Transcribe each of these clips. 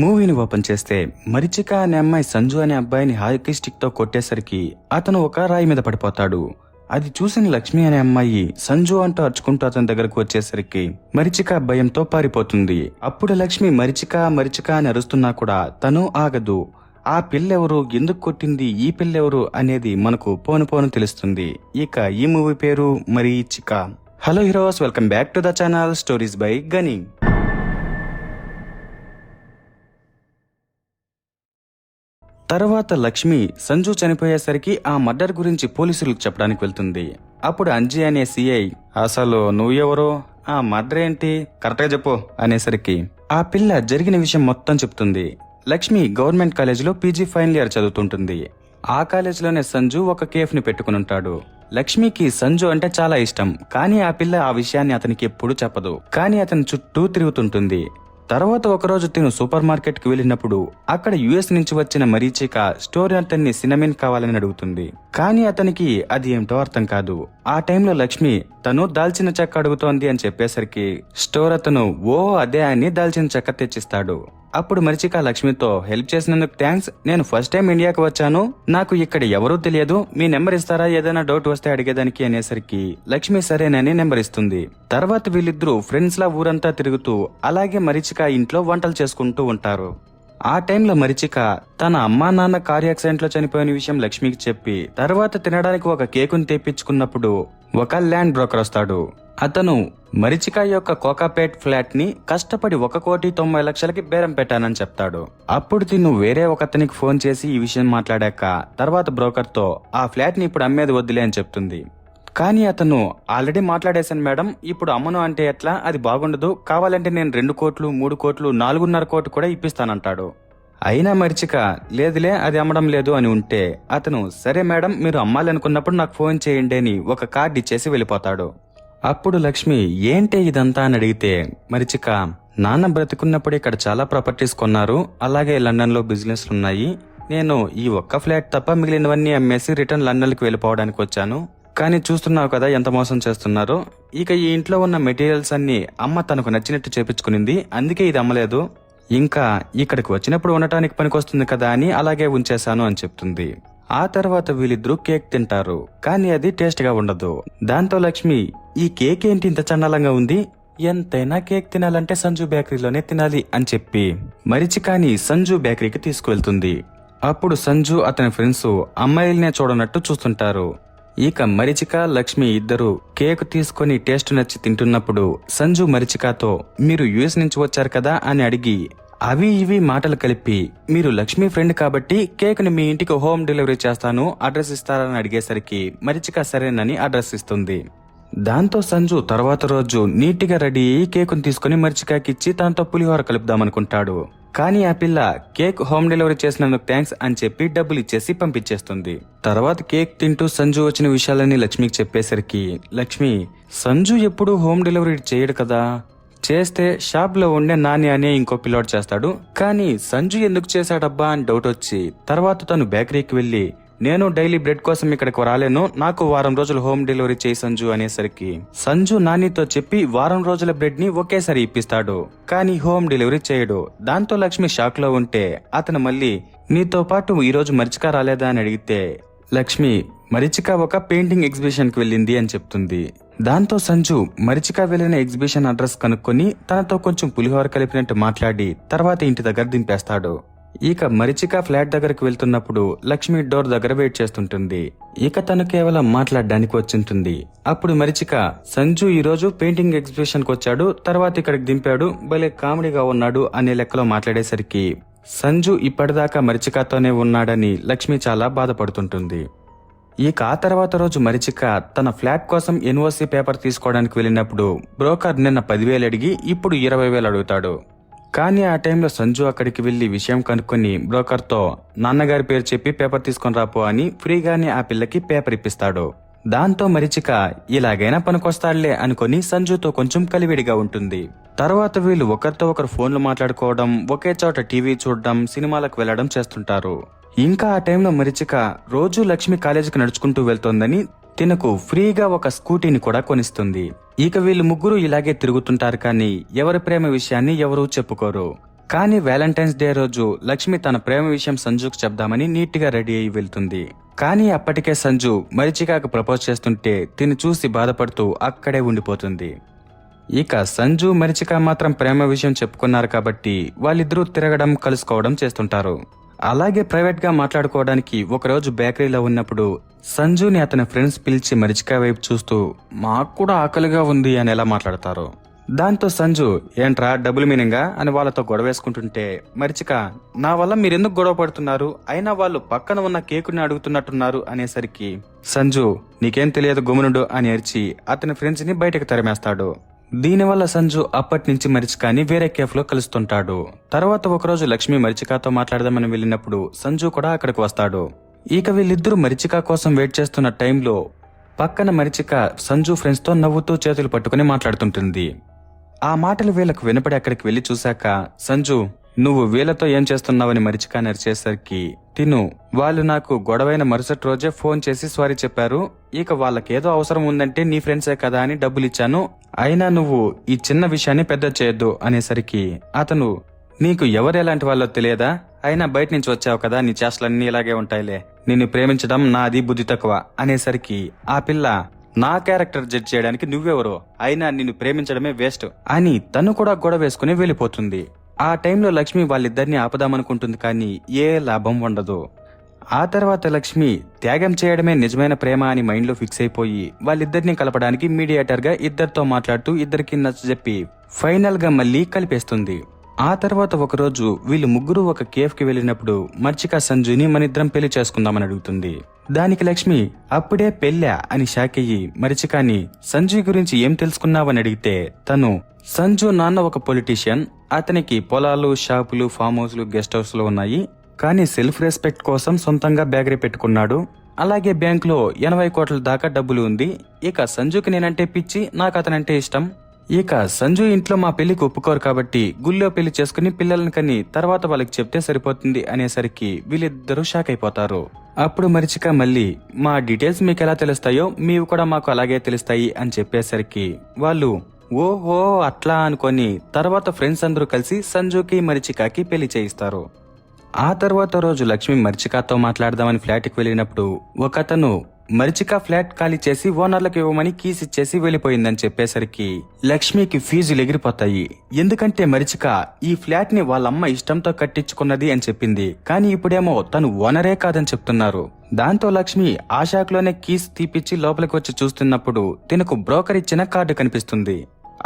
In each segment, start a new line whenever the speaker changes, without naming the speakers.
మూవీని ఓపెన్ చేస్తే మరిచిక అనే అమ్మాయి సంజు అనే అబ్బాయిని హాకీ స్టిక్ తో కొట్టేసరికి అతను ఒక రాయి మీద పడిపోతాడు. అది చూసిన లక్ష్మి అనే అమ్మాయి సంజు అంటూ అరుచుకుంటూ అతని దగ్గరకు వచ్చేసరికి మరిచిక భయంతో పారిపోతుంది. అప్పుడు లక్ష్మి మరిచిక మరిచిక అని అరుస్తున్నా కూడా తను ఆగదు. ఆ పిల్లెవరు, ఎందుకు కొట్టింది, ఈ పిల్లెవరు అనేది మనకు పోను పోను తెలుస్తుంది. ఇక ఈ మూవీ పేరు Marichika. Hello heroes, welcome back to the channel stories by Gani. తర్వాత లక్ష్మి సంజు చనిపోయేసరికి ఆ మర్డర్ గురించి పోలీసులకు చెప్పడానికి వెళ్తుంది. అప్పుడు అంజీ అనే సిఐ, అసలు నువ్వెవరో, ఆ మర్డర్ ఏంటి, కరెక్ట్గా చెప్పు అనేసరికి ఆ పిల్ల జరిగిన విషయం మొత్తం చెప్తుంది. లక్ష్మి గవర్నమెంట్ కాలేజీలో పీజీ ఫైనల్ ఇయర్ చదువుతుంటుంది. ఆ కాలేజీలోనే సంజు ఒక కేఫ్ ని పెట్టుకుని ఉంటాడు. లక్ష్మికి సంజు అంటే చాలా ఇష్టం, కానీ ఆ పిల్ల ఆ విషయాన్ని అతనికి ఎప్పుడూ చెప్పదు. కానీ అతని చుట్టూ తిరుగుతుంటుంది. తర్వాత ఒకరోజు తిను సూపర్ మార్కెట్ కి వెళ్ళినప్పుడు అక్కడ యుఎస్ నుంచి వచ్చిన మరీచిక స్టోర్ అతన్ని సినమిన్ కావాలని అడుగుతుంది. కానీ అతనికి అది ఏమిటో అర్థం కాదు. ఆ టైంలో లక్ష్మి తను దాల్చిన చెక్క అడుగుతోంది అని చెప్పేసరికి స్టోర్ అతను ఓ అదే అని దాల్చిన చెక్క తెచ్చిస్తాడు. అప్పుడు మరిచిక లక్ష్మితో, హెల్ప్ చేసినందుకు థ్యాంక్స్, నేను ఫస్ట్ టైం ఇండియాకి వచ్చాను, నాకు ఇక్కడ ఎవరూ తెలియదు, మీ నెంబర్ ఇస్తారా, ఏదైనా డౌట్ వస్తే అడిగేదానికి అనేసరికి లక్ష్మి సరేనని నెంబర్ ఇస్తుంది. తర్వాత వీళ్ళిద్దరూ ఫ్రెండ్స్ లా ఊరంతా తిరుగుతూ అలాగే మరిచిక ఇంట్లో వంటలు చేసుకుంటూ ఉంటారు. ఆ టైంలో మరిచిక తన అమ్మా నాన్న కార్ యాక్సిడెంట్ లో చనిపోయిన విషయం లక్ష్మికి చెప్పి తర్వాత తినడానికి ఒక కేకును తెప్పించుకున్నప్పుడు ఒక ల్యాండ్ బ్రోకర్ వస్తాడు. అతను మరిచిక యొక్క కోకాపేట్ ఫ్లాట్ ని కష్టపడి 1,90,00,000కి బేరం పెట్టానని చెప్తాడు. అప్పుడు తిను వేరే ఒకతనికి ఫోన్ చేసి ఈ విషయం మాట్లాడాక తర్వాత బ్రోకర్ తో ఆ ఫ్లాట్ ని ఇప్పుడు అమ్మేది వద్దులే అని చెప్తుంది. కానీ అతను, ఆల్రెడీ మాట్లాడేశాను మేడం, ఇప్పుడు అమ్మను అంటే ఎట్లా, అది బాగుండదు, కావాలంటే నేను 2 కోట్లు 3 కోట్లు 4.5 కోట్లు కూడా ఇప్పిస్తానంటాడు. అయినా మరిచిక లేదులే అది అమ్మడం లేదు అని ఉంటే అతను, సరే మేడం మీరు అమ్మాలనుకున్నప్పుడు నాకు ఫోన్ చేయండి అని ఒక కార్డు ఇచ్చేసి వెళ్ళిపోతాడు. అప్పుడు లక్ష్మి ఏంటే ఇదంతా అని అడిగితే మరిచిక, నాన్న బ్రతికున్నప్పుడు ఇక్కడ చాలా ప్రాపర్టీస్ కొన్నారు, అలాగే లండన్ లో బిజినెస్లున్నాయి, నేను ఈ ఒక్క ఫ్లాట్ తప్ప మిగిలినవన్నీ అమ్మేసి రిటర్న్ లండన్కి వెళ్ళిపోవడానికి వచ్చాను, కానీ చూస్తున్నావు కదా ఎంత మోసం చేస్తున్నారో, ఇక ఈ ఇంట్లో ఉన్న మెటీరియల్స్ అన్ని అమ్మ తనకు నచ్చినట్టు చేపించుకునింది, అందుకే ఇది అమ్మలేదు, ఇంకా ఇక్కడికి వచ్చినప్పుడు ఉండటానికి పనికొస్తుంది కదా అని అలాగే ఉంచేశాను అని చెప్తుంది. ఆ తర్వాత వీళ్ళిద్దరూ కేక్ తింటారు, కానీ అది టేస్ట్ గా ఉండదు. దాంతో లక్ష్మి, ఈ కేక్ ఏంటి ఇంత చండాలంగా ఉంది, ఎంతైనా కేక్ తినాలంటే సంజు బేకరీలోనే తినాలి అని చెప్పి మరిచికాని సంజు బేకరీకి తీసుకువెళ్తుంది. అప్పుడు సంజు అతని ఫ్రెండ్స్ అమ్మాయిలనే చూడనట్టు చూస్తుంటారు. ఇక మరిచిక లక్ష్మి ఇద్దరు కేక్ తీసుకుని టేస్ట్ నచ్చి తింటున్నప్పుడు సంజు మరిచికతో, మీరు యుఎస్ నుంచి వచ్చారు కదా అని అడిగి అవి ఇవి మాటలు కలిపి, మీరు లక్ష్మి ఫ్రెండ్ కాబట్టి కేక్ ని మీ ఇంటికి హోమ్ డెలివరీ చేస్తాను, అడ్రస్ ఇస్తారని అడిగేసరికి మరిచిక సరేనని అడ్రస్ ఇస్తుంది. దాంతో సంజు తర్వాత రోజు నీట్ గా రెడీ అయ్యి కేకును తీసుకుని మరిచికకి ఇచ్చి తనతో పులిహోర కలుపుదామనుకుంటాడు. కానీ ఆ పిల్ల కేక్ హోమ్ డెలివరీ చేసినందుకు థ్యాంక్స్ అని చెప్పి డబ్బులు ఇచ్చేసి పంపించేస్తుంది. తర్వాత కేక్ తింటూ సంజు వచ్చిన విషయాలన్నీ లక్ష్మికి చెప్పేసరికి లక్ష్మి, సంజు ఎప్పుడు హోమ్ డెలివరీ చేయడు కదా, చేస్తే షాప్ లో ఉండే నాని అనే ఇంకో పిల్లోడు చేస్తాడు, కానీ సంజు ఎందుకు చేశాడబ్బా అని డౌట్ వచ్చి తర్వాత తను బేకరీకి వెళ్లి, నేను డైలీ బ్రెడ్ కోసం ఇక్కడికి రాలేను, నాకు వారం రోజులు హోమ్ డెలివరీ చేయి సంజు అనేసరికి సంజు నానితో చెప్పి వారం రోజుల బ్రెడ్ ని ఒకేసారి ఇప్పిస్తాడు, కానీ హోమ్ డెలివరీ చేయడు. దాంతో లక్ష్మి షాక్ లో ఉంటే అతను మళ్ళీ, నీతో పాటు ఈ రోజు మరిచిక రాలేదా అని అడిగితే లక్ష్మి, మరిచిక ఒక పెయింటింగ్ ఎగ్జిబిషన్ కి వెళ్ళింది అని చెప్తుంది. దాంతో సంజు మరిచిక వెళ్లిన ఎగ్జిబిషన్ అడ్రస్ కనుక్కొని తనతో కొంచెం పులిహోర కలిపినట్టు మాట్లాడి తర్వాత ఇంటి దగ్గర దింపేస్తాడు. ఇక మరిచిక ఫ్లాట్ దగ్గరకు వెళ్తున్నప్పుడు లక్ష్మి డోర్ దగ్గర వెయిట్ చేస్తుంటుంది. ఇక తను కేవలం మాట్లాడడానికి వచ్చింటుంది. అప్పుడు మరిచిక, సంజు ఈ రోజు పెయింటింగ్ ఎగ్జిబిషన్ కు వచ్చాడు, తర్వాత ఇక్కడికి దింపాడు, భలే కామెడీగా ఉన్నాడు అనే లెక్కలో మాట్లాడేసరికి సంజు ఇప్పటిదాకా మరిచికతోనే ఉన్నాడని లక్ష్మి చాలా బాధపడుతుంటుంది. ఇక ఆ తర్వాత రోజు మరిచిక తన ఫ్లాట్ కోసం ఎన్ఓసి పేపర్ తీసుకోవడానికి వెళ్ళినప్పుడు బ్రోకర్ నిన్న 10,000 అడిగి ఇప్పుడు 20,000 అడుగుతాడు. కానీ ఆ టైంలో సంజు అక్కడికి వెళ్లి విషయం కనుక్కొని బ్రోకర్ తో, నాన్నగారి పేరు చెప్పి పేపర్ తీసుకొని రాపో అని ఫ్రీగానే ఆ పిల్లకి పేపర్ ఇప్పిస్తాడు. దాంతో మరిచిక ఇలాగైనా పనికొస్తాడులే అనుకుని సంజుతో కొంచెం కలివిడిగా ఉంటుంది. తర్వాత వీళ్ళు ఒకరితో ఒకరు ఫోన్లు మాట్లాడుకోవడం, ఒకే చోట టీవీ చూడడం, సినిమాలకు వెళ్లడం చేస్తుంటారు. ఇంకా ఆ టైంలో మరిచిక రోజు లక్ష్మి కాలేజీకి నడుచుకుంటూ వెళ్తోందని తినకు ఫ్రీగా ఒక స్కూటీని కూడా కొనిస్తుంది. ఇక వీళ్ళు ముగ్గురు ఇలాగే తిరుగుతుంటారు, కానీ ఎవరి ప్రేమ విషయాన్ని ఎవరూ చెప్పుకోరు. కానీ వ్యాలంటైన్స్ డే రోజు లక్ష్మి తన ప్రేమ విషయం సంజుకు చెప్దామని నీట్గా రెడీ అయి వెళ్తుంది. కానీ అప్పటికే సంజు మరిచికాకు ప్రపోజ్ చేస్తుంటే తిని చూసి బాధపడుతూ అక్కడే ఉండిపోతుంది. ఇక సంజు మరిచిక మాత్రం ప్రేమ విషయం చెప్పుకున్నారు కాబట్టి వాళ్ళిద్దరూ తిరగడం కలుసుకోవడం చేస్తుంటారు. అలాగే ప్రైవేట్ గా మాట్లాడుకోవడానికి ఒకరోజు బేకరీలో ఉన్నప్పుడు సంజుని అతని ఫ్రెండ్స్ పిలిచి మరిచిక వైపు చూస్తూ మాకు కూడా ఆకలిగా ఉంది అని ఎలా మాట్లాడతారు. దాంతో సంజు ఏంట్రా డబుల్ మీనింగా అని వాళ్ళతో గొడవేసుకుంటుంటే మరిచిక నా వల్ల మీరెందుకు గొడవ పడుతున్నారు, అయినా వాళ్ళు పక్కన ఉన్న కేకుని అడుగుతున్నట్టున్నారు అనేసరికి సంజు నీకేం తెలియదు గుమనుడు అని అరిచి అతని ఫ్రెండ్స్ ని బయటకు తరిమేస్తాడు. దీనివల్ల సంజు అప్పటి నుంచి మరిచికాని వేరే కేఫ్ లో కలుస్తుంటాడు. తర్వాత ఒకరోజు లక్ష్మి మరిచికాతో మాట్లాడదామని వెళ్ళినప్పుడు సంజు కూడా అక్కడికి వస్తాడు. ఇక వీళ్ళిద్దరూ మరిచిక కోసం వెయిట్ చేస్తున్న టైంలో పక్కన మరిచిక సంజు ఫ్రెండ్స్ తో నవ్వుతూ చేతులు పట్టుకుని మాట్లాడుతుంటుంది. ఆ మాటలు వీళ్ళకు వినపడి అక్కడికి వెళ్లి చూశాక సంజు నువ్వు వీళ్ళతో ఏం చేస్తున్నావని మరిచిక నరిచేసరికి తిను వాళ్ళు నాకు గొడవైన మరుసటి రోజే ఫోన్ చేసి సారీ చెప్పారు, ఇక వాళ్ళకేదో అవసరం ఉందంటే నీ ఫ్రెండ్సే కదా అని డబ్బులిచ్చాను, అయినా నువ్వు ఈ చిన్న విషయాన్ని పెద్ద చేయొద్దు అనేసరికి అతను నీకు ఎవరు ఎలాంటి వాళ్ళో తెలియదా, అయినా బయట నుంచి వచ్చావు కదా నీ చేష్టలన్నీ ఇలాగే ఉంటాయిలే, నిన్ను ప్రేమించడం నాది బుద్ధి తక్కువ అనేసరికి ఆ పిల్ల నా క్యారెక్టర్ జడ్జ్ చేయడానికి నువ్వెవరో, అయినా నిన్ను ప్రేమించడమే వేస్ట్ అని తను కూడా గొడవ వేసుకుని వెళ్ళిపోతుంది. ఆ టైంలో లక్ష్మి వాళ్ళిద్దరిని ఆపదామనుకుంటుంది కానీ ఏ లాభం ఉండదు. ఆ తర్వాత లక్ష్మి త్యాగం చేయడమే నిజమైన ప్రేమ అని మైండ్ లో ఫిక్స్ అయిపోయి వాళ్ళిద్దరిని కలపడానికి మీడియేటర్ గా ఇద్దరితో మాట్లాడుతూ ఇద్దరికి నచ్చజెప్పి ఫైనల్ గా మళ్ళీ కలిపేస్తుంది. ఆ తర్వాత ఒకరోజు వీళ్ళు ముగ్గురు ఒక కేఫ్ కి వెళ్ళినప్పుడు మర్చిక సంజుని మనిద్దరం పెళ్లి చేసుకుందామని అడుగుతుంది. దానికి లక్ష్మి అప్పుడే పెళ్ళా అని షాక్ అయ్యి మరిచికాని సంజు గురించి ఏం తెలుసుకున్నావని అడిగితే తను సంజు నాన్న ఒక పొలిటీషియన్, అతనికి పొలాలు షాపులు ఫామ్ హౌస్లు గెస్ట్ హౌస్ లో ఉన్నాయి, కానీ సెల్ఫ్ రెస్పెక్ట్ కోసం సొంతంగా బేకరీ పెట్టుకున్నాడు, అలాగే బ్యాంకులో 80 కోట్ల దాకా డబ్బులు ఉంది, ఇక సంజుకి నేనంటే పిచ్చి, నాకు అతనంటే ఇష్టం, ఇక సంజు ఇంట్లో మా పెళ్లికి ఒప్పుకోరు కాబట్టి గుళ్ళో పెళ్లి చేసుకుని పిల్లలని కని తర్వాత వాళ్ళకి చెప్తే సరిపోతుంది అనేసరికి వీళ్ళిద్దరూ షాక్ అయిపోతారు. అప్పుడు మరిచిక మళ్ళీ మా డీటెయిల్స్ మీకు ఎలా తెలుస్తాయో మీవి కూడా మాకు అలాగే తెలుస్తాయి అని చెప్పేసరికి వాళ్ళు ఓహో అట్లా అనుకొని తర్వాత ఫ్రెండ్స్ అందరూ కలిసి సంజుకి మరిచికకి పెళ్లి చేయిస్తారు. ఆ తర్వాత రోజు లక్ష్మి మరిచికతో మాట్లాడదామని ఫ్లాట్కి వెళ్ళినప్పుడు ఒకతను మరిచిక ఫ్లాట్ ఖాళీ చేసి ఓనర్లకు ఇవ్వమని కీస్ ఇచ్చేసి వెళ్లిపోయిందని చెప్పేసరికి లక్ష్మికి ఫీజులు ఎగిరిపోతాయి. ఎందుకంటే మరిచిక ఈ ఫ్లాట్ ని వాళ్ళమ్మ ఇష్టంతో కట్టించుకున్నది అని చెప్పింది, కానీ ఇప్పుడేమో తను ఓనరే కాదని చెప్తున్నారు. దాంతో లక్ష్మి ఆ షాక్లోనే కీస్ తీపిచ్చి లోపలికి వచ్చి చూస్తున్నప్పుడు తినకు బ్రోకర్ ఇచ్చిన కార్డు కనిపిస్తుంది.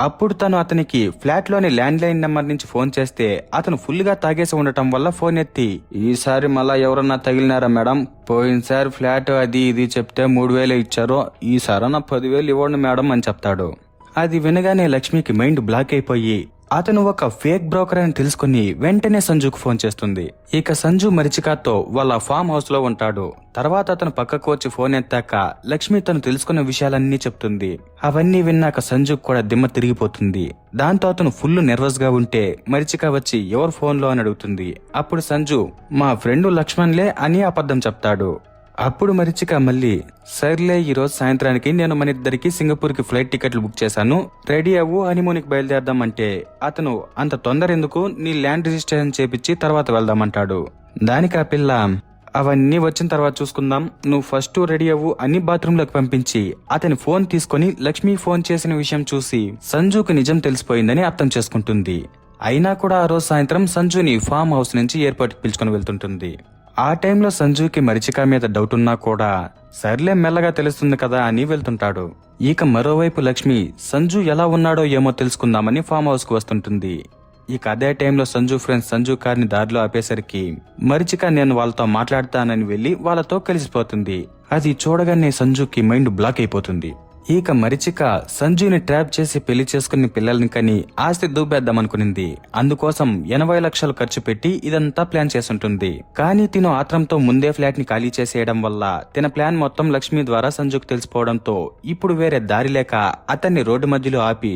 అప్పుడు తను అతనికి ఫ్లాట్ లోని ల్యాండ్ లైన్ నెంబర్ నుంచి ఫోన్ చేస్తే అతను ఫుల్ గా తాగేసి ఉండటం వల్ల ఫోన్ ఎత్తి ఈసారి మళ్ళా ఎవరన్నా తగిలినారా మేడం, పోయినసారి ఫ్లాట్ అది ఇది చెప్తే 3,000 ఇచ్చారో, ఈసారన్నా 10,000 ఇవ్వండి మేడం అని చెప్తాడు. అది వినగానే లక్ష్మికి మైండ్ బ్లాక్ అయిపోయి అతను ఒక ఫేక్ బ్రోకర్ అని తెలుసుకుని వెంటనే సంజుకు ఫోన్ చేస్తుంది. ఇక సంజు మరిచికతో వాళ్ళ ఫామ్ హౌస్ లో ఉంటాడు. తర్వాత అతను పక్కకు వచ్చి ఫోన్ ఎత్తాక లక్ష్మి తను తెలుసుకున్న విషయాలన్నీ చెప్తుంది. అవన్నీ విన్నాక సంజుకు కూడా దిమ్మ తిరిగిపోతుంది. దాంతో అతను ఫుల్ నెర్వస్ గా ఉంటే మరిచిక వచ్చి ఎవరు ఫోన్ లో అని అడుగుతుంది. అప్పుడు సంజు మా ఫ్రెండ్ లక్ష్మణ్లే అని అబద్ధం చెప్తాడు. అప్పుడు మరిచిక మళ్ళీ సర్లే ఈరోజు సాయంత్రానికి నేను మన ఇద్దరికి సింగపూర్ కి ఫ్లైట్ టికెట్లు బుక్ చేశాను, రెడీ అవ్వు హనీమూన్కి బయలుదేరదాం అంటే అతను అంత తొందర ఎందుకు, నీ ల్యాండ్ రిజిస్ట్రేషన్ చేపించి తర్వాత వెళ్దామంటాడు. దానికి ఆ పిల్ల అవన్నీ వచ్చిన తర్వాత చూసుకుందాం, నువ్వు ఫస్ట్ రెడీ అవ్వు అని బాత్రూమ్ లోకి పంపించి అతని ఫోన్ తీసుకుని లక్ష్మి ఫోన్ చేసిన విషయం చూసి సంజుకు నిజం తెలిసిపోయిందని అర్థం చేసుకుంటుంది. అయినా కూడా ఆ రోజు సాయంత్రం సంజుని ఫామ్ హౌస్ నుంచి ఎయిర్పోర్ట్ కి పిలుచుకుని వెళ్తుంటుంది. ఆ టైంలో సంజుకి మరిచిక మీద డౌట్ ఉన్నా కూడా సర్లే మెల్లగా తెలుస్తుంది కదా అని వెళ్తుంటాడు. ఇక మరోవైపు లక్ష్మి సంజు ఎలా ఉన్నాడో ఏమో తెలుసుకుందామని ఫామ్ హౌస్ కు వస్తుంటుంది. ఇక అదే టైంలో సంజు ఫ్రెండ్స్ సంజు కార్ని దారిలో ఆపేసరికి మరిచిక నేను వాళ్ళతో మాట్లాడతానని వెళ్లి వాళ్ళతో కలిసిపోతుంది. అది చూడగానే సంజుకి మైండ్ బ్లాక్ అయిపోతుంది. ఇక మరిచిక సంజుని ట్రాప్ చేసి పెళ్లి చేసుకుని పిల్లల్ని కని ఆస్తి దూబేద్దామనుకునింది. అందుకోసం 80 లక్షలు ఖర్చు పెట్టి ఇదంతా ప్లాన్ చేసుంటుంది. కానీ తిను ఆత్రంతో ముందే ఫ్లాట్ ని ఖాళీ చేసేయడం వల్ల తిన ప్లాన్ మొత్తం లక్ష్మి ద్వారా సంజుకు తెలిసిపోవడంతో ఇప్పుడు వేరే దారి లేక అతన్ని రోడ్డు మధ్యలో ఆపి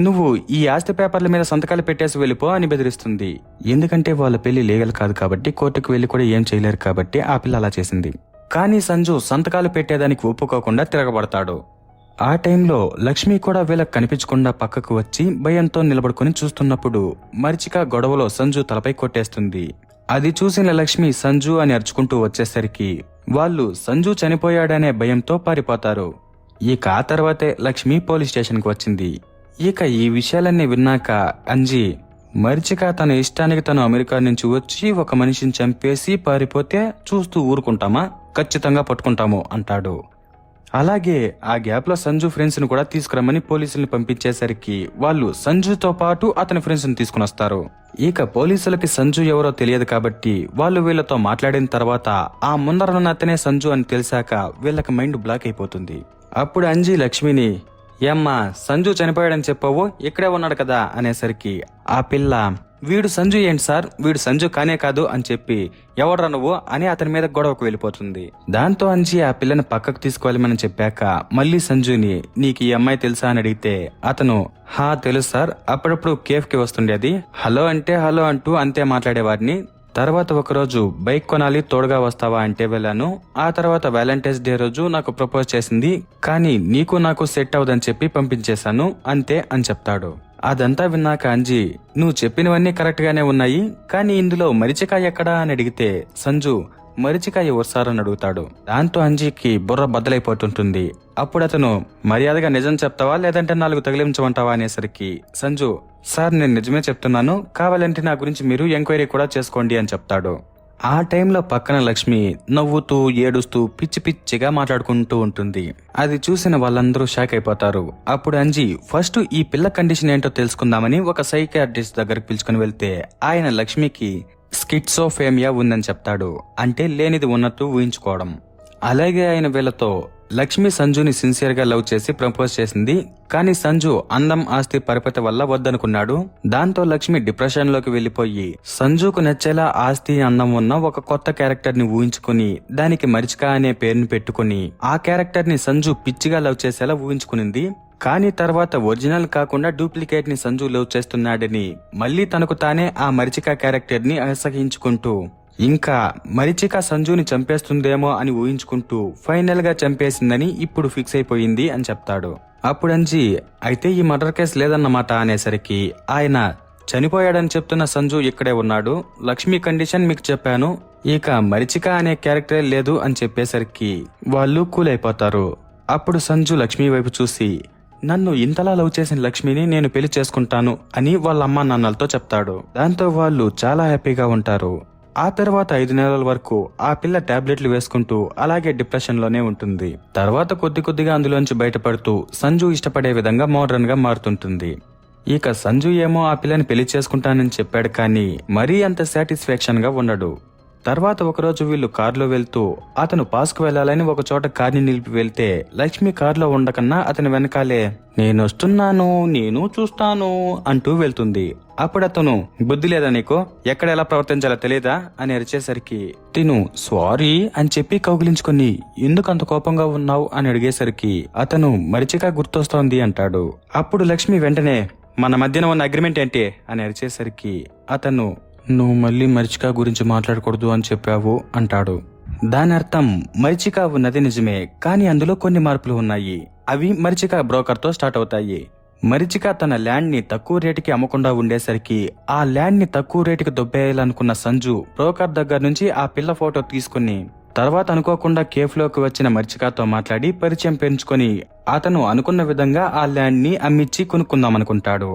నువ్వు ఈ ఆస్తి పేపర్ల మీద సంతకాలు పెట్టేసి వెళ్ళిపో అని బెదిరిస్తుంది. ఎందుకంటే వాళ్ళ పెళ్లి లీగల్ కాదు కాబట్టి కోర్టుకు వెళ్లి కూడా ఏం చేయలేరు కాబట్టి ఆ పిల్ల అలా చేసింది. కానీ సంజు సంతకాలు పెట్టేదానికి ఒప్పుకోకుండా తిరగబడతాడు. ఆ టైంలో లక్ష్మి కూడా వీళ్ళకి కనిపించకుండా పక్కకు వచ్చి భయంతో నిలబడుకుని చూస్తున్నప్పుడు మరిచిక గొడవలో సంజు తలపై కొట్టేస్తుంది. అది చూసిన లక్ష్మి సంజు అని అరుచుకుంటూ వచ్చేసరికి వాళ్ళు సంజు చనిపోయాడనే భయంతో పారిపోతారు. ఇక ఆ తర్వాతే లక్ష్మి పోలీస్ స్టేషన్కి వచ్చింది. ఇక ఈ విషయాలన్నీ విన్నాక అంజీ మరిచిక తన ఇష్టానికి తను అమెరికా నుంచి వచ్చి ఒక మనిషిని చంపేసి పారిపోతే చూస్తూ ఊరుకుంటామా, ఖచ్చితంగా పట్టుకుంటాము అంటాడు. అలాగే ఆ గ్యాప్ లో సంజు ఫ్రెండ్స్ ని కూడా తీసుకురమ్మని పోలీసుల్ని పంపించేసరికి వాళ్ళు సంజుతో పాటు అతని ఫ్రెండ్స్ ని తీసుకుని వస్తారు. ఇక పోలీసులకి సంజు ఎవరో తెలియదు కాబట్టి వాళ్ళు వీళ్ళతో మాట్లాడిన తర్వాత ఆ ముందరనున్న అతనే సంజు అని తెలిసాక వీళ్ళకి మైండ్ బ్లాక్ అయిపోతుంది. అప్పుడు అంజీ లక్ష్మిని, ఏమ్మా సంజు చనిపోయాడని చెప్పావు, ఇక్కడే ఉన్నాడు కదా అనేసరికి ఆ పిల్ల, వీడు సంజు ఏంటి సార్, వీడు సంజు కానే కాదు అని చెప్పి ఎవడ్రా నువ్వు అని అతని మీద గొడవకు వెళ్ళిపోతుంది. దాంతో అంజీ ఆ పిల్లని పక్కకు తీసుకువెళ్ళమని చెప్పాక మళ్ళీ సంజుని, నీకు ఈ అమ్మాయి తెలుసా అని అడిగితే అతను, హా తెలుసు సార్, అప్పుడప్పుడు కేఫ్ కి వస్తుండేది, హలో అంటే హలో అంటూ అంతే మాట్లాడేవాడిని. తర్వాత ఒకరోజు బైక్ కొనాలి తోడుగా వస్తావా అంటే వెళ్ళాను. ఆ తర్వాత వ్యాలంటైన్స్ డే రోజు నాకు ప్రపోజ్ చేసింది, కానీ నీకు నాకు సెట్ అవదని చెప్పి పంపించేశాను అంతే అని చెప్తాడు. అదంతా విన్నాక అంజీ, నువ్వు చెప్పినవన్నీ కరెక్ట్ గానే ఉన్నాయి, కానీ ఇందులో మరిచికాయ ఎక్కడా అని అడిగితే సంజు మరిచికాయ వస్తారని అడుగుతాడు. దాంతో అంజీకి బుర్ర బద్దలైపోతుంటుంది. అప్పుడు అతను, మర్యాదగా నిజం చెప్తావా లేదంటే 4 తగిలించమంటావా అనేసరికి సంజు, సార్ నేను నిజమే చెప్తున్నాను, కావాలంటే నా గురించి మీరు ఎంక్వైరీ కూడా చేసుకోండి అని చెప్తాడు. ఆ టైంలో పక్కన లక్ష్మి నవ్వుతూ ఏడుస్తూ పిచ్చి పిచ్చిగా మాట్లాడుకుంటూ ఉంటుంది. అది చూసిన వాళ్ళందరూ షాక్ అయిపోతారు. అప్పుడు అంజీ ఫస్ట్ ఈ పిల్ల కండిషన్ ఏంటో తెలుసుకుందామని ఒక సైకియాట్రిస్ట్ దగ్గరకు పిలుచుకుని వెళ్తే ఆయన లక్ష్మికి స్కిట్సోఫ్రేమియా ఉందని చెప్తాడు. అంటే లేనిది ఉన్నట్టు ఊహించుకోవడం. అలాగే ఆయన వీళ్ళతో లక్ష్మి సంజుని సిన్సియర్ గా లవ్ చేసి ప్రపోజ్ చేసింది, కానీ సంజు అందం ఆస్తి పరిపతి వల్ల వద్దనుకున్నాడు. దాంతో లక్ష్మి డిప్రెషన్ లోకి వెళ్లిపోయి సంజుకు నచ్చేలా ఆస్తి అందం ఉన్న ఒక కొత్త క్యారెక్టర్ ని ఊహించుకుని దానికి మరిచిక అనే పేరుని పెట్టుకుని ఆ క్యారెక్టర్ ని సంజు పిచ్చిగా లవ్ చేసేలా ఊహించుకునింది. కానీ తర్వాత ఒరిజినల్ కాకుండా డూప్లికేట్ ని సంజు లవ్ చేస్తున్నాడని మళ్లీ తనకు తానే ఆ మరిచిక క్యారెక్టర్ ని అసహించుకుంటూ ఇంకా మరిచిక సంజుని చంపేస్తుందేమో అని ఊహించుకుంటూ ఫైనల్ గా చంపేసిందని ఇప్పుడు ఫిక్స్ అయిపోయింది అని చెప్తాడు. అప్పుడు అంజీ, అయితే ఈ మర్డర్ కేసు లేదన్నమాట అనేసరికి ఆయన, చనిపోయాడని చెప్తున్న సంజు ఇక్కడే ఉన్నాడు, లక్ష్మి కండిషన్ మీకు చెప్పాను, ఇక మరిచిక అనే క్యారెక్టరే లేదు అని చెప్పేసరికి వాళ్ళు కూల్ అయిపోతారు. అప్పుడు సంజు లక్ష్మి వైపు చూసి, నన్ను ఇంతలా లవ్ చేసిన లక్ష్మిని నేను పెళ్లి చేసుకుంటాను అని వాళ్ళ అమ్మా నాన్నలతో చెప్తాడు. దాంతో వాళ్ళు చాలా హ్యాపీగా ఉంటారు. ఆ తర్వాత 5 నెలల వరకు ఆ పిల్ల టాబ్లెట్లు వేసుకుంటూ అలాగే డిప్రెషన్ లోనే ఉంటుంది. తర్వాత కొద్ది కొద్దిగా అందులోంచి బయటపడుతూ సంజు ఇష్టపడే విధంగా మోడర్న్ గా మారుతుంటుంది. ఇక సంజు ఏమో ఆ పిల్లని పెళ్లి చేసుకుంటానని చెప్పాడు, కానీ మరీ అంత సాటిస్ఫాక్షన్ గా ఉండడు. తర్వాత ఒకరోజు వీళ్ళు కారులో వెళ్తూ అతను పాస్కు వెళ్లాలని ఒక చోట కార్ని నిలిపి వెళ్తే లక్ష్మి కారులో ఉండకన్నా అతని వెనకాలే, నేనొస్తున్నాను, నేను చూస్తాను అంటూ వెళ్తుంది. అప్పుడు అతను, బుద్ధి లేదా నీకు, ఎక్కడ ఎలా ప్రవర్తించాలో తెలియదా అని అరిచేసరికి తిను సారీ అని చెప్పి కౌగిలించుకుని ఎందుకు అంత కోపంగా ఉన్నావు అని అడిగేసరికి అతను మరిచిక గుర్తొస్తోంది అంటాడు. అప్పుడు లక్ష్మి వెంటనే, మన మధ్యన ఉన్న అగ్రిమెంట్ ఏంటి అని అరిచేసరికి అతను, నువ్వు మళ్ళీ మరిచిక గురించి మాట్లాడకూడదు అని చెప్పావు అంటాడు. దాని అర్థం మరిచిక ఉన్నది నిజమే, కానీ అందులో కొన్ని మార్పులు ఉన్నాయి. అవి మరిచిక బ్రోకర్ తో స్టార్ట్ అవుతాయి. మరిచిక తన ల్యాండ్ ని తక్కువ రేటుకి అమ్మకుండా ఉండేసరికి ఆ ల్యాండ్ ని తక్కువ రేటుకి దొబ్బేయాలనుకున్న సంజు బ్రోకర్ దగ్గర నుంచి ఆ పిల్ల ఫోటో తీసుకుని తర్వాత అనుకోకుండా కేఫ్ లోకి వచ్చిన మరిచికతో మాట్లాడి పరిచయం పెంచుకొని అతను అనుకున్న విధంగా ఆ ల్యాండ్ ని అమ్మిచ్చి కొనుక్కుందామనుకుంటాడు.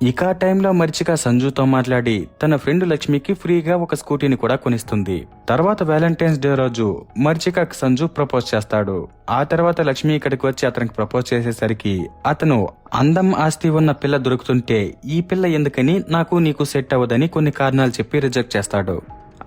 ఇక ఆ టైంలో మరిచిక సంజుతో మాట్లాడి తన ఫ్రెండ్ లక్ష్మికి ఫ్రీగా ఒక స్కూటీని కూడా కొనిస్తుంది. తర్వాత వ్యాలంటైన్స్ డే రోజు మరిచిక సంజు ప్రపోజ్ చేస్తాడు. ఆ తర్వాత లక్ష్మి ఇక్కడికి వచ్చి అతనికి ప్రపోజ్ చేసేసరికి అతను అందం ఆస్తి ఉన్న పిల్ల దొరుకుతుంటే ఈ పిల్ల ఎందుకని నాకు నీకు సెట్ అవ్వదని కొన్ని కారణాలు చెప్పి రిజెక్ట్ చేస్తాడు.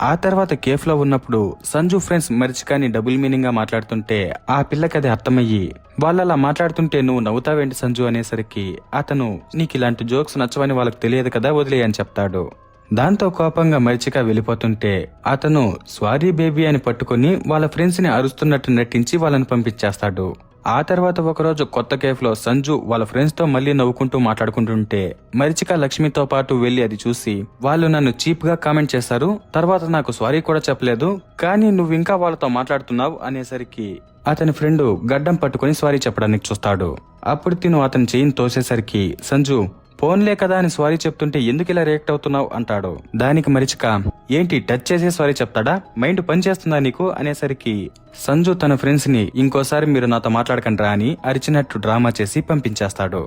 ఆ తర్వాత కేఫ్ లో ఉన్నప్పుడు సంజు ఫ్రెండ్స్ మరిచికాని డబుల్ మీనింగ్ గా మాట్లాడుతుంటే ఆ పిల్లకి అది అర్థమయ్యి వాళ్ళలా మాట్లాడుతుంటే నువ్వు నవ్వుతావేంటి సంజు అనేసరికి అతను, నీకు ఇలాంటి జోక్స్ నచ్చవని వాళ్ళకి తెలియదు కదా, వదిలే అని చెప్తాడు. దాంతో కోపంగా మరిచిక వెళ్ళిపోతుంటే అతను సారీ బేబీ అని పట్టుకుని వాళ్ళ ఫ్రెండ్స్ ని అరుస్తున్నట్టు నటించి వాళ్ళని పంపించేస్తాడు. ఆ తర్వాత ఒకరోజు కొత్త కేఫ్ లో సంజు వాళ్ళ ఫ్రెండ్స్ తో మళ్ళీ నవ్వుకుంటూ మాట్లాడుకుంటుంటే మరిచిక లక్ష్మితో పాటు వెళ్లి అది చూసి, వాళ్ళు నన్ను చీప్ గా కామెంట్ చేశారు, తర్వాత నాకు సారీ కూడా చెప్పలేదు, కానీ నువ్వు ఇంకా వాళ్ళతో మాట్లాడుతున్నావు అనేసరికి అతని ఫ్రెండ్ గడ్డం పట్టుకుని సారీ చెప్పడానికి చూస్తాడు. అప్పుడు తిను అతని చెయ్యిని తోసేసరికి సంజు ఫోన్లే కదా అని సారీ చెప్తుంటే ఎందుకు ఇలా రియాక్ట్ అవుతున్నావు అంటాడు. దానికి మరిచిక ఏంటి టచ్ చేసే సారీ చెప్తాడా, మైండ్ పని చేస్తుందా నీకు అనేసరికి సంజు తన ఫ్రెండ్స్ ని ఇంకోసారి మీరు నాతో మాట్లాడకండి రా అని అరిచినట్టు డ్రామా చేసి పంపించేస్తాడు.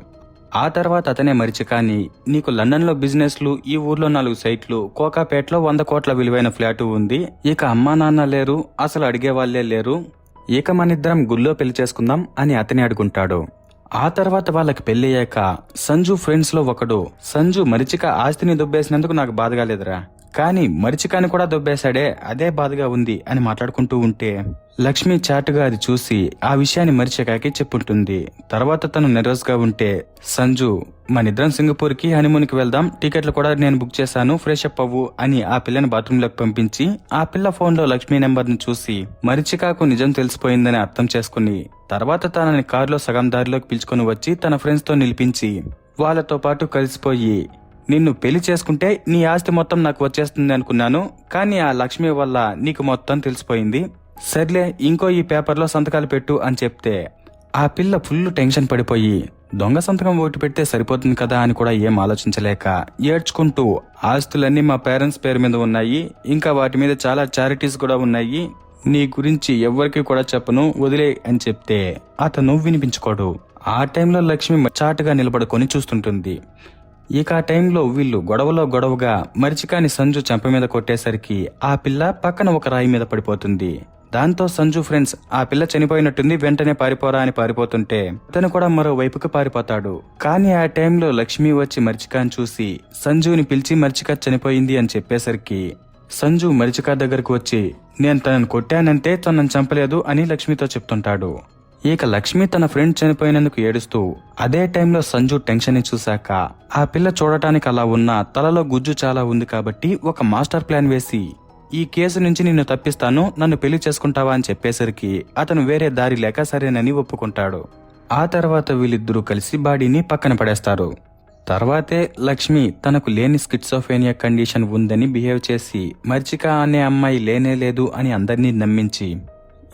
ఆ తర్వాత అతనే మరిచికాని నీకు లండన్ లో బిజినెస్లు, ఈ ఊర్లో 4 సైట్లు, కోకాపేటలో 100 కోట్ల విలువైన ఫ్లాటు ఉంది, ఇక అమ్మా నాన్న లేరు, అసలు అడిగే వాళ్లే లేరు, ఇక మనిద్దరం గుళ్ళో పెళ్లి చేసుకుందాం అని అతనే అడుగుంటాడు. ఆ తర్వాత వాళ్ళకి పెళ్లయ్యాక సంజు ఫ్రెండ్స్ లో ఒకడు సంజు మరిచిక ఆస్తిని దుబ్బేసినందుకు నాకు బాధగా లేదురా, కానీ మరిచికాని కూడా దుబ్బేశాడే అదే బాధగా ఉంది అని మాట్లాడుకుంటూ ఉంటే లక్ష్మి చాటుగా అది చూసి ఆ విషయాన్ని మరిచికాకి చెప్పుంటుంది. తర్వాత తను నర్వస్ గా ఉంటే సంజు మనిద్దరం సింగపూర్ కి హనీమూన్ కి వెళ్దాం, టికెట్లు కూడా నేను బుక్ చేశాను, ఫ్రెష్ అప్ అవ్వు అని ఆ పిల్లని బాత్రూమ్ లోకి పంపించి ఆ పిల్ల ఫోన్ లో లక్ష్మి నెంబర్ ని చూసి మరిచికాకు నిజం తెలిసిపోయిందని అర్థం చేసుకుని తర్వాత తనని కారులో సగం దారిలోకి పిలుచుకొని వచ్చి తన ఫ్రెండ్స్ తో నిలిపించి వాళ్ళతో పాటు కలిసిపోయి నిన్ను పెళ్లి చేసుకుంటే నీ ఆస్తి మొత్తం నాకు వచ్చేస్తుంది అనుకున్నాను, కానీ ఆ లక్ష్మి వల్ల నీకు మొత్తం తెలిసిపోయింది, సర్లే ఇంకో ఈ పేపర్లో సంతకాలు పెట్టు అని చెప్తే ఆ పిల్ల ఫుల్ టెన్షన్ పడిపోయి దొంగ సంతకం ఒకటి పెడితే సరిపోతుంది కదా అని కూడా ఏం ఆలోచించలేక ఏడ్చుకుంటూ ఆస్తులన్నీ మా పేరెంట్స్ పేరు మీద ఉన్నాయి, ఇంకా వాటి మీద చాలా చారిటీస్ కూడా ఉన్నాయి, నీ గురించి ఎవ్వరికి కూడా చెప్పను వదిలే అని చెప్తే అతను వినిపించుకోడు. ఆ టైంలో లక్ష్మి చాటుగా నిలబడుకొని చూస్తుంటుంది. ఇక ఆ టైంలో వీళ్ళు గొడవగా మరిచికాని సంజు చెంప మీద కొట్టేసరికి ఆ పిల్ల పక్కన ఒక రాయి మీద పడిపోతుంది. దాంతో సంజు ఫ్రెండ్స్ ఆ పిల్ల చనిపోయినట్టుంది వెంటనే పారిపోరా అని పారిపోతుంటే తను కూడా మరో వైపుకి పారిపోతాడు. కానీ ఆ టైంలో లక్ష్మి వచ్చి మరిచికాని చూసి సంజుని పిలిచి మరిచిక చనిపోయింది అని చెప్పేసరికి సంజు మరిచిక దగ్గరకు వచ్చి నేను తనను కొట్టానంటే తనను చంపలేదు అని లక్ష్మితో చెప్తుంటాడు. ఇక లక్ష్మి తన ఫ్రెండ్ చనిపోయినందుకు ఏడుస్తూ అదే టైంలో సంజు టెన్షన్ ని చూశాక ఆ పిల్ల చూడటానికి అలా ఉన్నా తలలో గుజ్జు చాలా ఉంది కాబట్టి ఒక మాస్టర్ ప్లాన్ వేసి ఈ కేసు నుంచి నిన్ను తప్పిస్తాను, నన్ను పెళ్లి చేసుకుంటావా అని చెప్పేసరికి అతను వేరే దారి లేక సరేనని ఒప్పుకుంటాడు. ఆ తర్వాత వీళ్ళిద్దరూ కలిసి బాడీని పక్కన పడేస్తారు. తర్వాతే లక్ష్మి తనకు లేని స్కిట్సోఫేనియా కండిషన్ ఉందని బిహేవ్ చేసి మరిచిక అనే అమ్మాయి లేనే లేదు అని అందరినీ నమ్మించి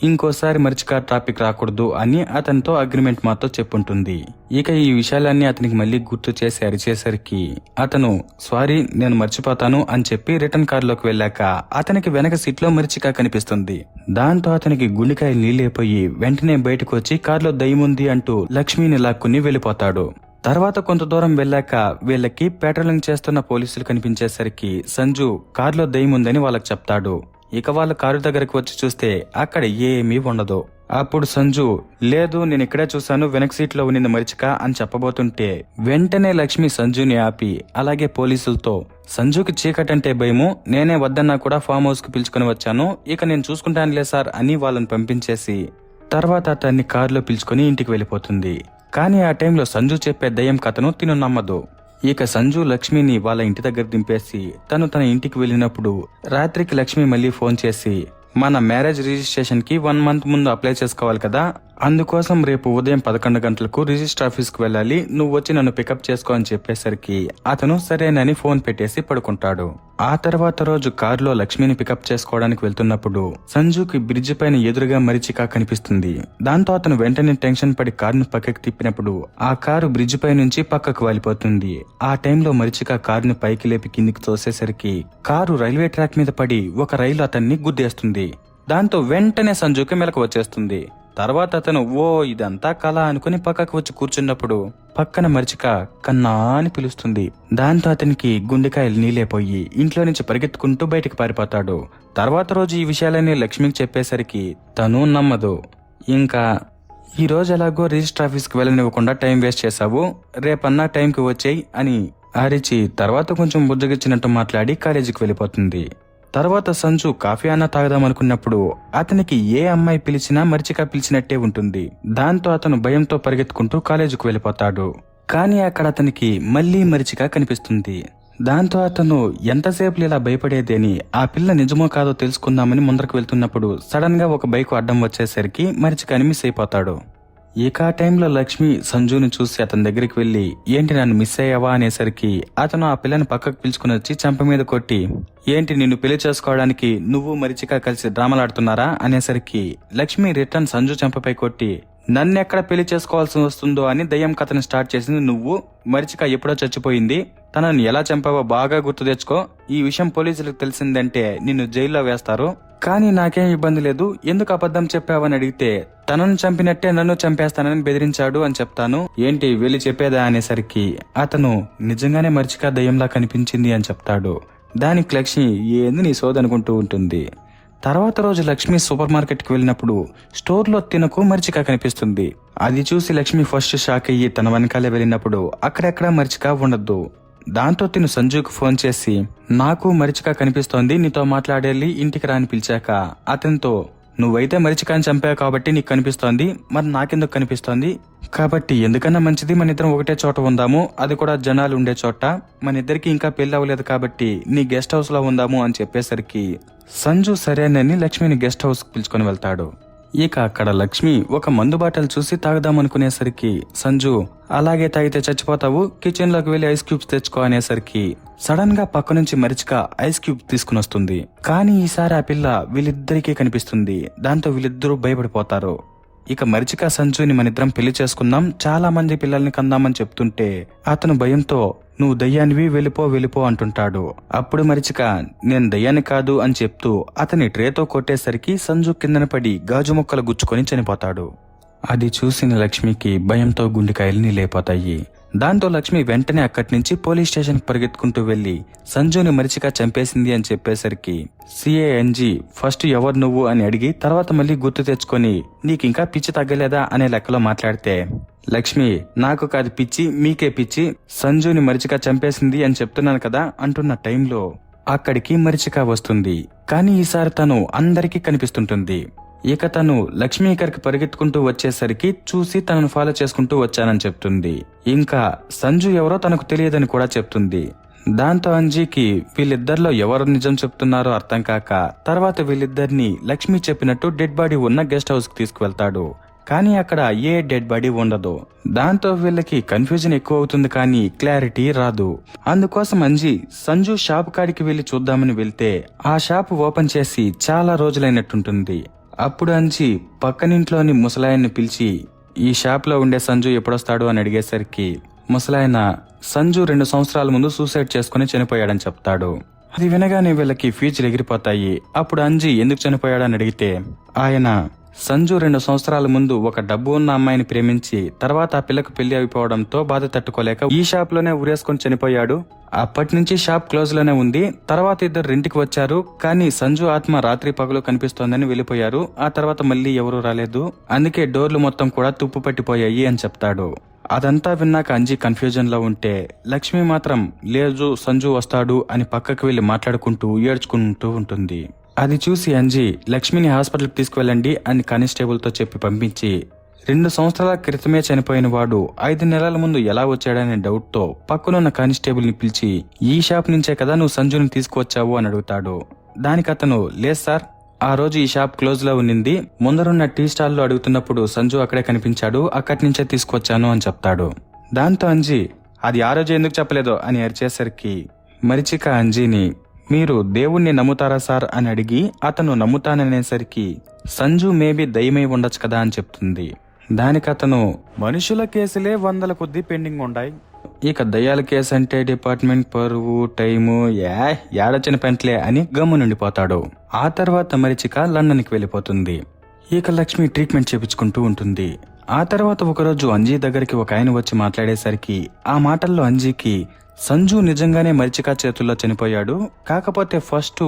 ఇంకోసారి మరిచిక టాపిక్ రాకూడదు అని అతనితో అగ్రిమెంట్ మాతో చెప్పుంటుంది. ఇక ఈ విషయాలన్నీ అతనికి మళ్ళీ గుర్తు చేసి అరిచేసరికి అతను సారీ నేను మర్చిపోతాను అని చెప్పి రిటర్న్ కారులోకి వెళ్ళాక అతనికి వెనక సీట్లో మరిచిక కనిపిస్తుంది. దాంతో అతనికి గుండెకాయ నీళ్ళైపోయి వెంటనే బయటకు వచ్చి కారులో దయ్యముంది అంటూ లక్ష్మిని లాక్కుని వెళ్ళిపోతాడు. తర్వాత కొంత దూరం వెళ్ళాక వీళ్ళకి పెట్రోలింగ్ చేస్తున్న పోలీసులు కనిపించేసరికి సంజు కారులో దయ్యముందని వాళ్ళకి చెప్తాడు. ఇక వాళ్ళ కారు దగ్గరకు వచ్చి చూస్తే అక్కడ ఏమీ ఉండదు. అప్పుడు సంజు లేదు నేను ఇక్కడే చూశాను, వెనక సీట్లో ఉన్నింది మరిచిక అని చెప్పబోతుంటే వెంటనే లక్ష్మి సంజుని ఆపి అలాగే పోలీసులతో సంజుకి చీకటంటే భయము, నేనే వద్దన్నా కూడా ఫామ్ హౌస్ కి పిలుచుకుని వచ్చాను, ఇక నేను చూసుకుంటానులే సార్ అని వాళ్ళని పంపించేసి తర్వాత అతన్ని కారులో పిలుచుకుని ఇంటికి వెళ్ళిపోతుంది. కానీ ఆ టైంలో సంజు చెప్పే దయ్యం కథను తిను నమ్మదు. ఇక సంజు లక్ష్మిని వాళ్ళ ఇంటి దగ్గర దింపేసి తను తన ఇంటికి వెళ్ళినప్పుడు రాత్రికి లక్ష్మి మళ్ళీ ఫోన్ చేసి మన మ్యారేజ్ రిజిస్ట్రేషన్ కి 1 మంత్ ముందు అప్లై చేసుకోవాలి కదా, అందుకోసం రేపు ఉదయం 11 గంటలకు రిజిస్టర్ ఆఫీస్ కు వెళ్ళాలి, నువ్వు వచ్చి నన్ను పికప్ చేసుకో అని చెప్పేసరికి అతను సరేనని ఫోన్ పెట్టేసి పడుకుంటాడు. ఆ తర్వాత రోజు కారులో లక్ష్మిని పికప్ చేసుకోవడానికి వెళ్తున్నప్పుడు సంజుకి బ్రిడ్జ్ పైన ఎదురుగా మరిచిక కనిపిస్తుంది. దాంతో అతను వెంటనే టెన్షన్ పడి కారును పక్కకి తిప్పినప్పుడు ఆ కారు బ్రిడ్జ్ పై నుంచి పక్కకు వాలిపోతుంది. ఆ టైంలో మరిచిక కారుని పైకి లేపి కిందికి తోసేసరికి కారు రైల్వే ట్రాక్ మీద పడి ఒక రైలు అతన్ని గుద్దేస్తుంది. దాంతో వెంటనే సంజుకి మెలకు వచ్చేస్తుంది. తర్వాత అతను ఓ ఇదంతా కళ అనుకుని పక్కకు వచ్చి కూర్చున్నప్పుడు పక్కన మరిచిక కన్నా అని పిలుస్తుంది. దాంతో అతనికి గుండెకాయలు నీళ్ళైపోయి ఇంట్లో నుంచి పరిగెత్తుకుంటూ బయటికి పారిపోతాడు. తర్వాత రోజు ఈ విషయాలన్నీ లక్ష్మికి చెప్పేసరికి తను నమ్మదు. ఇంకా ఈ రోజు ఎలాగో రిజిస్టర్ ఆఫీస్కి వెళ్ళనివ్వకుండా టైం వేస్ట్ చేశావు, రేపన్నా టైంకి వచ్చేయి అని అరిచి తర్వాత కొంచెం బుజ్జగిచ్చినట్టు మాట్లాడి కాలేజీకి వెళ్ళిపోతుంది. తర్వాత సంజు కాఫీ అన్నా తాగదామనుకున్నప్పుడు అతనికి ఏ అమ్మాయి పిలిచినా మరిచిక పిలిచినట్టే ఉంటుంది. దాంతో అతను భయంతో పరిగెత్తుకుంటూ కాలేజీకి వెళ్ళిపోతాడు. కానీ అక్కడ అతనికి మళ్లీ మరిచిక కనిపిస్తుంది. దాంతో అతను ఎంతసేపు ఇలా భయపడేదేని ఆ పిల్ల నిజమో కాదో తెలుసుకుందామని ముందరకు వెళ్తున్నప్పుడు సడన్ గా ఒక బైక్ అడ్డం వచ్చేసరికి మరిచికని మిస్ అయిపోతాడు. ఇక ఆ టైంలో లక్ష్మి సంజుని చూసి అతని దగ్గరికి వెళ్లి ఏంటి నన్ను మిస్ అయ్యావా అనేసరికి అతను ఆ పిల్లని పక్కకు పిలుచుకుని వచ్చి చెంప మీద కొట్టి ఏంటి నిన్ను పెళ్లి చేసుకోవడానికి నువ్వు మరిచిక కలిసి డ్రామాలాడుతున్నారా అనేసరికి లక్ష్మి రిటర్న్ సంజు చెంపపై కొట్టి నన్నెక్కడ పెళ్లి చేసుకోవాల్సి వస్తుందో అని దయ్యం కథను స్టార్ట్ చేసింది నువ్వు. మరిచిక ఎప్పుడో చచ్చిపోయింది. తనని ఎలా చంపావో బాగా గుర్తు తెచ్చుకో. ఈ విషయం పోలీసులకు తెలిసిందంటే నిన్ను జైల్లో వేస్తారు. కానీ నాకేం ఇబ్బంది లేదు. ఎందుకు అబద్ధం చెప్పావని అడిగితే తనను చంపినట్టే నన్ను చంపేస్తానని బెదిరించాడు అని చెప్తాను. ఏంటి వెళ్ళి చెప్పేదా అనేసరికి అతను నిజంగానే మరిచిక దయ్యంలా కనిపించింది అని చెప్తాడు. దానికి లక్ష్మి ఏంది నీ సోదనుకుంటూ ఉంటుంది. తర్వాత రోజు లక్ష్మి సూపర్ మార్కెట్ కి వెళ్ళినప్పుడు స్టోర్ లో తినకు మరిచిక కనిపిస్తుంది. అది చూసి లక్ష్మి ఫస్ట్ షాక్ అయ్యి తన వెనకాలే వెళ్ళినప్పుడు అక్కడెక్కడా మరిచిక ఉండద్దు. దాంతో తిను సంజుకు ఫోన్ చేసి నాకు మరిచిక కనిపిస్తోంది, నీతో మాట్లాడేళ్ళి ఇంటికి రాని పిలిచాక అతనితో నువ్వైతే మరిచికాని చంపావు కాబట్టి నీకు కనిపిస్తోంది, మరి నాకెందుకు కనిపిస్తోంది, కాబట్టి ఎందుకన్నా మంచిది మన ఇద్దరం ఒకటే చోట ఉందాము, అది కూడా జనాలు ఉండే చోట, మన ఇద్దరికి ఇంకా పెళ్లి అవ్వలేదు కాబట్టి నీ గెస్ట్ హౌస్ లో ఉందాము అని చెప్పేసరికి సంజు సరేనని లక్ష్మిని గెస్ట్ హౌస్ కు పిలుచుకొని వెళ్తాడు. ఇక అక్కడ లక్ష్మి ఒక మందు బాటలు చూసి తాగుదామనుకునేసరికి సంజు అలాగే తాగితే చచ్చిపోతావు, కిచెన్ లోకి వెళ్లి ఐస్ క్యూబ్స్ తెచ్చుకో అనేసరికి సడన్ గా పక్క నుంచి మరిచిక ఐస్ క్యూబ్ తీసుకుని వస్తుంది. కానీ ఈసారి ఆ పిల్ల వీళ్ళిద్దరికీ కనిపిస్తుంది. దాంతో వీళ్ళిద్దరూ భయపడిపోతారు. ఇక మరిచిక సంజుని మనిద్దరం పెళ్లి చేసుకుందాం, చాలా మంది పిల్లల్ని కందామని చెప్తుంటే అతను భయంతో నువ్వు దయ్యానివి వెళ్ళిపో అంటుంటాడు. అప్పుడు మరిచిక నేను దయ్యాన్ని కాదు అని చెప్తూ అతని ట్రేతో కొట్టేసరికి సంజు కిందన పడి గాజు ముక్కలు గుచ్చుకొని చనిపోతాడు. అది చూసిన లక్ష్మికి భయంతో గుండెకాయల్ని లేపోతాయి. దాంతో లక్ష్మి వెంటనే అక్కడి నుంచి పోలీస్ స్టేషన్ పరిగెత్తుకుంటూ వెళ్లి సంజుని మరిచిక చంపేసింది అని చెప్పేసరికి సిఏఎన్జి ఫస్ట్ ఎవరు నువ్వు అని అడిగి తర్వాత మళ్ళీ గుర్తు తెచ్చుకొని నీకింకా పిచ్చి తగ్గలేదా అనే లెక్కలో మాట్లాడితే లక్ష్మి నాకు కాదు పిచ్చి, మీకే పిచ్చి, సంజుని మరిచిక చంపేసింది అని చెప్తున్నాను కదా అంటున్న టైంలో అక్కడికి మరిచిక వస్తుంది. కానీ ఈసారి తను అందరికీ కనిపిస్తుంటుంది. ఇక తను లక్ష్మి ఇక్కడికి పరిగెత్తుకుంటూ వచ్చేసరికి చూసి తనను ఫాలో చేసుకుంటూ వచ్చానని చెప్తుంది. ఇంకా సంజు ఎవరో తనకు తెలియదని కూడా చెప్తుంది. దాంతో అంజీకి వీళ్ళిద్దరిలో ఎవరు నిజం చెప్తున్నారో అర్థం కాక తర్వాత వీళ్ళిద్దరిని లక్ష్మి చెప్పినట్టు డెడ్ బాడీ ఉన్న గెస్ట్ హౌస్ కి తీసుకువెళ్తాడు. కానీ అక్కడ ఏ డెడ్ బాడీ ఉండదు. దాంతో వీళ్ళకి కన్ఫ్యూజన్ ఎక్కువ అవుతుంది కానీ క్లారిటీ రాదు. అందుకోసం అంజీ సంజు షాప్ కాడికి వెళ్లి చూద్దామని వెళ్తే ఆ షాప్ ఓపెన్ చేసి చాలా రోజులైనట్టుంటుంది. అప్పుడు అంజీ పక్కనింట్లోని ముసలాయన్ని పిలిచి ఈ షాప్ లో ఉండే సంజు ఎప్పుడొస్తాడు అని అడిగేసరికి ముసలాయన సంజు 2 సంవత్సరాల ముందు సూసైడ్ చేసుకుని చనిపోయాడని చెప్తాడు. అది వినగానే వీళ్ళకి ఫీజులు ఎగిరిపోతాయి. అప్పుడు అంజీ ఎందుకు చనిపోయాడని అడిగితే ఆయన సంజు 2 సంవత్సరాల ముందు ఒక డబ్బు ఉన్న అమ్మాయిని ప్రేమించి తర్వాత ఆ పిల్లకు పెళ్లి అయిపోవడంతో బాధ తట్టుకోలేక ఈ షాప్ లోనే ఉరేసుకొని చనిపోయాడు. అప్పటి నుంచి షాప్ క్లోజ్ లోనే ఉంది. తర్వాత ఇద్దరు రెంట్కి వచ్చారు. కానీ సంజు ఆత్మ రాత్రి పగలు కనిపిస్తోందని వెళ్ళిపోయారు. ఆ తర్వాత మళ్ళీ ఎవరూ రాలేదు. అందుకే డోర్లు మొత్తం కూడా తుప్పు పట్టిపోయాయి అని చెప్తాడు. అదంతా విన్నాక అంజీ కన్ఫ్యూజన్ లో ఉంటే లక్ష్మి మాత్రం లేదు సంజు వస్తాడు అని పక్కకు వెళ్లి మాట్లాడుకుంటూ ఏడ్చుకుంటూ ఉంటుంది. అది చూసి అంజీ లక్ష్మిని హాస్పిటల్కి తీసుకువెళ్ళండి అని కానిస్టేబుల్ తో చెప్పి పంపించి 2 సంవత్సరాల క్రితమే చనిపోయిన వాడు 5 నెలల ముందు ఎలా వచ్చాడనే డౌట్ తో పక్కనున్న కానిస్టేబుల్ ని పిలిచి ఈ షాప్ నుంచే కదా నువ్వు సంజుని తీసుకువచ్చావు అని అడుగుతాడు. దానికి అతను లేదు సార్, ఆ రోజు ఈ షాప్ క్లోజ్ లో ఉన్నింది, ముందరున్న టీ స్టాల్ లో అడుగుతున్నప్పుడు సంజు అక్కడే కనిపించాడు, అక్కడి నుంచే తీసుకొచ్చాను అని చెప్తాడు. దాంతో అంజీ అది ఆ రోజు ఎందుకు చెప్పలేదో అని అరిచేసరికి మరిచిక అంజీని మీరు దేవుణ్ణి నమ్ముతారా సార్ అని అడిగి అతను నమ్ముతాననేసరికి సంజు మేబీ దయ్యమై ఉండొచ్చు కదా అని చెప్తుంది. దానికి అతను మనుషుల కేసులే 100 కొద్దీ పెండింగ్ ఉన్నాయి, ఇక దయ్యాల కేసు అంటే డిపార్ట్మెంట్ పరువు టైము ఏడొచ్చిన పెంట్లే అని గమ్మునుండిపోతాడు. ఆ తర్వాత మరిచిక లండన్ కి వెళ్ళిపోతుంది. ఇక లక్ష్మి ట్రీట్మెంట్ చేపించుకుంటూ ఉంటుంది. ఆ తర్వాత ఒకరోజు అంజీ దగ్గరికి ఒక ఆయన వచ్చి మాట్లాడేసరికి ఆ మాటల్లో అంజీకి సంజు నిజంగానే మరిచిక చేతుల్లో చనిపోయాడు. కాకపోతే ఫస్ట్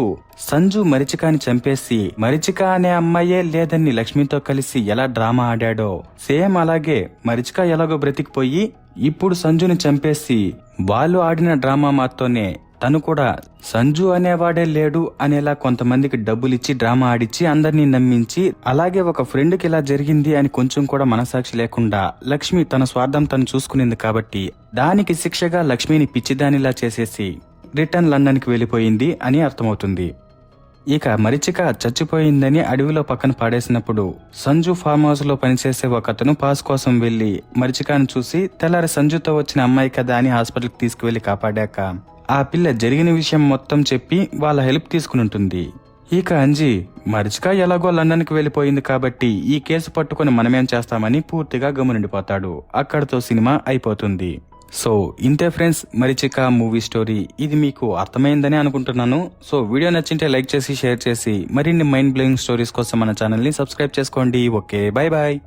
సంజు మరిచికాని చంపేసి మరిచిక అనే అమ్మాయే లేదని లక్ష్మితో కలిసి ఎలా డ్రామా ఆడాడో సేమ్ అలాగే మరిచిక ఎలాగో బ్రతికిపోయి ఇప్పుడు సంజుని చంపేసి వాళ్ళు ఆడిన డ్రామా మాతోనే తను కూడా సంజు అనేవాడే లేడు అనేలా కొంతమందికి డబ్బులిచ్చి డ్రామా ఆడిచ్చి అందరినీ నమ్మించి అలాగే ఒక ఫ్రెండ్ కి ఇలా జరిగింది అని కొంచెం కూడా మనసాక్షి లేకుండా లక్ష్మి తన స్వార్థం తను చూసుకునింది కాబట్టి దానికి శిక్షగా లక్ష్మిని పిచ్చిదానిలా చేసేసి రిటర్న్ లండన్ కి వెళ్లిపోయింది అని అర్థమవుతుంది. ఇక మరిచిక చచ్చిపోయిందని అడవిలో పక్కన పాడేసినప్పుడు సంజు ఫామ్ హౌస్ లో పనిచేసే ఒకతను పాస్ కోసం వెళ్లి మరిచికాను చూసి తెల్లారి సంజుతో వచ్చిన అమ్మాయి కదా అని హాస్పిటల్కి తీసుకువెళ్లి కాపాడాక ఆ పిల్ల జరిగిన విషయం మొత్తం చెప్పి వాళ్ళ హెల్ప్ తీసుకుని ఉంటుంది. ఇక అంజీ మరిచిక ఎలాగో లండన్కి వెళ్ళిపోయింది కాబట్టి ఈ కేసు పట్టుకుని మనమేం చేస్తామని పూర్తిగా గమనిండిపోతాడు. అక్కడితో సినిమా అయిపోతుంది. సో ఇంతే ఫ్రెండ్స్, మరిచిక మూవీ స్టోరీ. ఇది మీకు అర్థమైందని అనుకుంటున్నాను. సో వీడియో నచ్చింటే లైక్ చేసి షేర్ చేసి మరిన్ని మైండ్ బ్లోయింగ్ స్టోరీస్ కోసం మన ఛానల్ని సబ్స్క్రైబ్ చేసుకోండి. Okay, bye bye.